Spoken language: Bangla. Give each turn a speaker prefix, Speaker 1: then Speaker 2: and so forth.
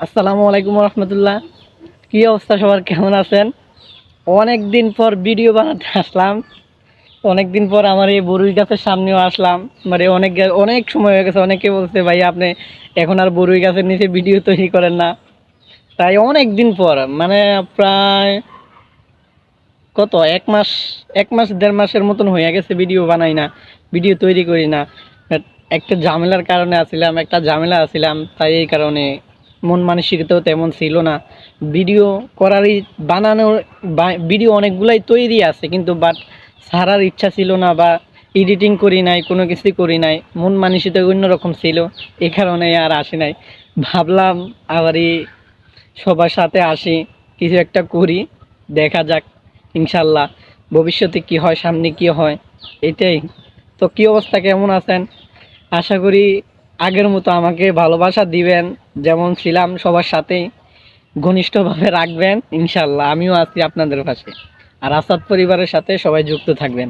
Speaker 1: আসসালামু আলাইকুম রহমতুল্লাহ। কি অবস্থা সবার, কেমন আছেন? অনেক দিন পর ভিডিও বানাতে আসলাম। অনেক দিন পর আমার এই বরুই গাছের সামনেও আসলাম। মানে অনেক সময় হয়ে গেছে, অনেকে বলছে ভাই আপনি এখন আর বরুই গাছের নিচে ভিডিও তৈরি করেন না। তাই অনেক দিন পর, মানে প্রায় কত এক মাস 1.5 মাসের মতন হয়ে গেছে ভিডিও বানাই না, ভিডিও তৈরি করি না। But একটা ঝামেলা আছিলাম, তাই এই কারণে মন মানসিকতাও তেমন ছিল না ভিডিও করারই। বানানোর ভিডিও অনেকগুলাই তৈরি আছে, কিন্তু বাট ছাড়ার ইচ্ছা ছিল না, বা এডিটিং করি নাই, কোনো কিছুই করি নাই, মন মানসিকতা অন্যরকম ছিল। এই কারণে আর আসি নাই। ভাবলাম আবারই সবার সাথে আসি, কিছু একটা করি, দেখা যাক ইনশাল্লাহ ভবিষ্যতে কি হয়, সামনে কি হয়, এটাই। তো কি অবস্থা, কেমন আছেন? আশা করি আগের মতো আমাকে ভালোবাসা দিবেন, যেমন ছিলাম সবার সাথেই ঘনিষ্ঠভাবে রাখবেন ইনশাল্লাহ। আমিও আছি আপনাদের পাশে। আর আসাদ পরিবারের সাথে সবাই যুক্ত থাকবেন।